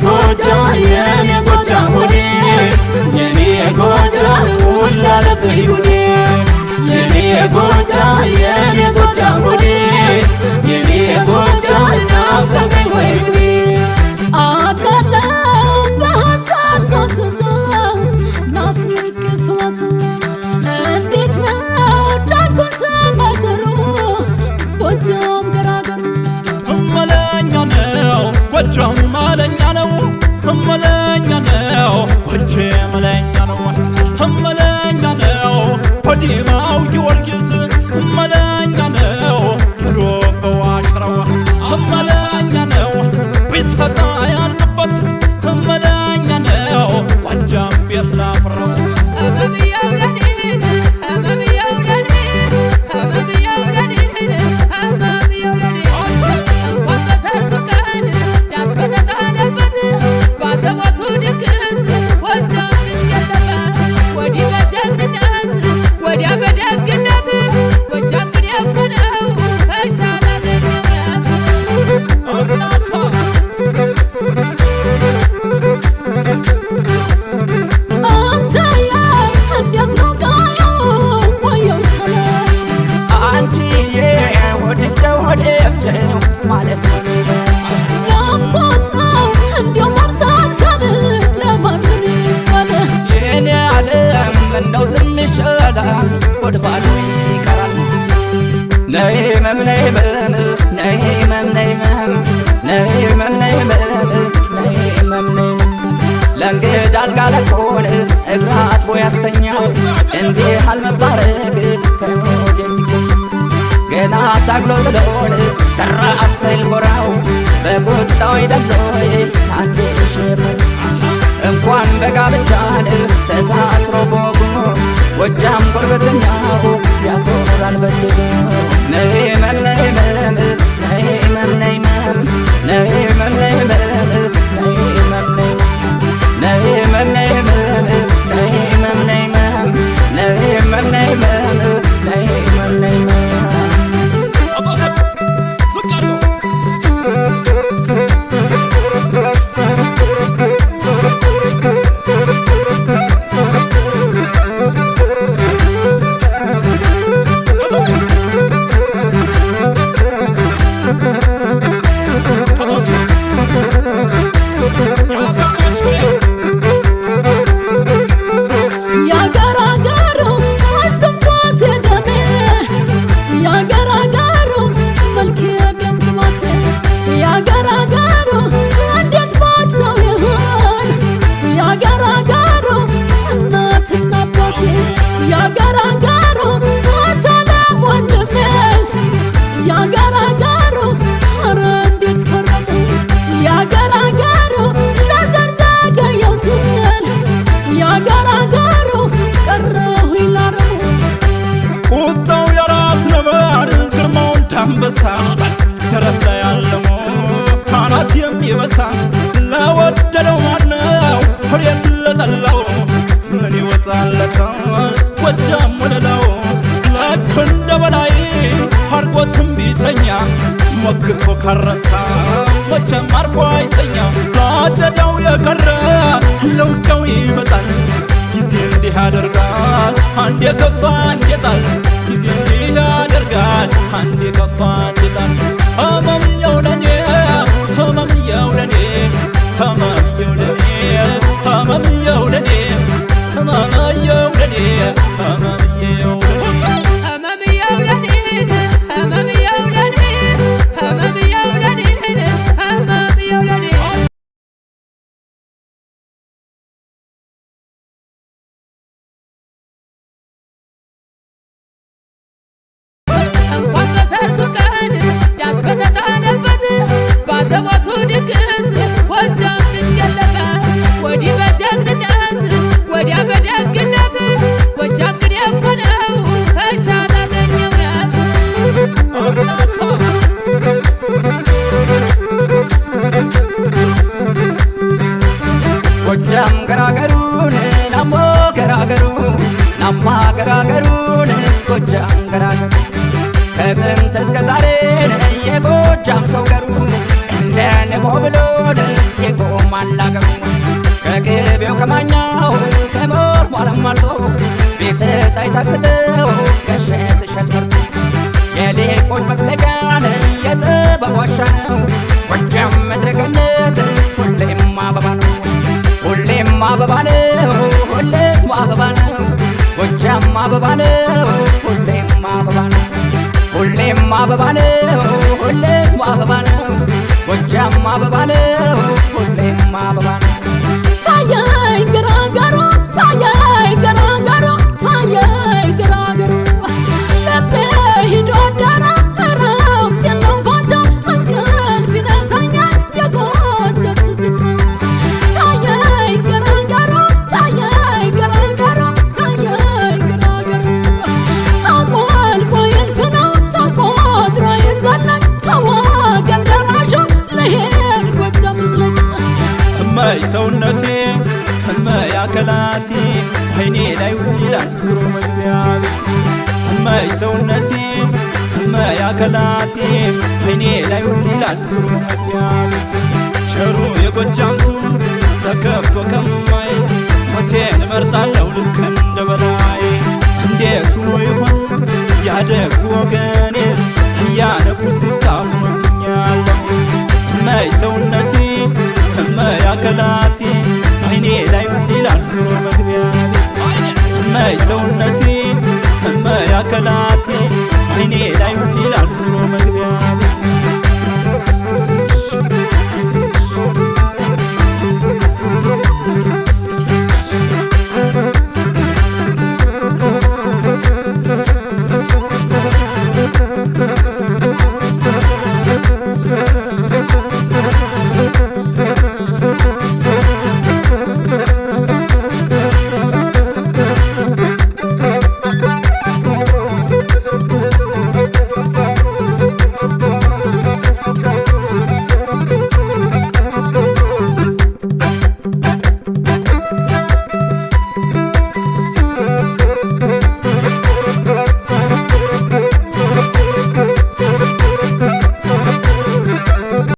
ጎጃም የኔ ጎጃም ወዴ የኔ ጎጃም ውላለብኝ ጉዴ የኔ ጎጃም የኔ ጎጃም ወዴ የኔ ጎጃም ናፈቀኝ ወይ ጉዴ አድራለሁ በሀሳብ ሳስበው ናፍቄ ስዋስብ እንዴት ነው ዳጎሰ ነገሩ ጎጃም ገራገሩ እመለኛ ነው ጎጃም መለኛ ነው እመለኛ ነው ጎጄ መለኛ ነው እመለኛ ነው ሆዲማው ጊዮርጊስ እመለኛ ነው ብሎ በዋሽራው እመለኛ ነው ቢስፈታ ያልንበት እመለኛ ነው ጎጃም ቤት ላፍረው ለእንግዳ አልጋ ለቆን እግራት ቦያስተኛው እንዲህ አልመባረግ ከወዴት ገና ታግሎ ጥሎን ሰራፍ ሳይል ጎራው በቁጣው ይደሎይ አንዴ ሸፈር እንኳን በጋብቻን ተሳስሮ ቦጉ ጎጃም ጉርብትናው ያኮራል በእጅጉ ነይመም ነይመም ነይመም ነይመም ነይመም ነይመም ነይመም ነይመም ነይመም ነይመም ነይመም ነይመም ነይመም አንበሳ ደረት ላይ ያለሞ አናት የሚበሳ ለወደደው ማነው ሆዴት ለጠላው ምን ይወጣለታል ጎጃም ወለላው ልክ እንደ በላይ አርጎ ትንቢተኛ ሞግቶ ካረታ መቼም አርፎ አይተኛ ላጨዳው የቀረ ለውጫው ይመጣል ጊዜ እንዲህ ያደርጋል አንዴ ከፋ አንዴ ጣል ጊዜ እንዲህ ያደርጋል አንዴ ከፋ አንዴ ጣል ህመምየው ለኔ ህመምየው ለኔ ህመምየው ለኔ ህመምየው ለኔ ህመምየው ለኔ ህመምየው ዳስ በተጣለበት ባዘቦቱ ድግስ ጎጃም ተክለው የእሸት እሸት ምርቱ የሊቆች መፍለቂያን የጥበብ ዋሻ ነው ጎጃም ምድረ ገነት ሁሌም አበባ ነው ሁሌም አበባ ነው ሁሌም አበባ ነው ጎጃም አበባ ነው ሁሌም አበባ ነው ሁሌም አበባ ነው ሁሌም አበባ ነው ጎጃም አበባ ነው ሁሌም አበባ ነው ታየኝ ገራገሩ ታየኝ ገራገሩ ታየኝ ገራገሩ ልቤ ሂዶ አደረ እረፍት የለው ፋታ እንቅልፍ ይነሳኛል የጎጃም ትዝታ ታየኝ ገራገሩ ታየኝ ገራገሩ ታየኝ ገራገሩ አቆልቆይ እልፍ ነው ተቆጥሮ ይዘለቅ ከወገን ደራሹ ልሄድ ጎጃም ልዝለቅ እመይ ሰውነቴ እመይ አካላቴ አይኔ ላይ ይላል ዙሮ መግቢያ ቤቴ እመይ ሰውነቴ እመይ አካላቴ አይኔ ላይ ይላል ዙሮ መግቢያ ቤቴ ቸሩ የጎጃም ሰው ተከፍቶ ከማይ ሞቴን እመርጣለሁ ልክ እንደ በላይ እንዴት ሆኖ ይሆን ያደጉ ወገኔስ እያነቁ እስክስታ ሆኖብኛል እመይ ሰውነቴ እመይ አካላቴ አይኔ ላይ ይላል ዙሮ መግቢያ ቤቴ እመይ ሰውነቴ እመይ አካላቴ አይኔ ላይ ይላል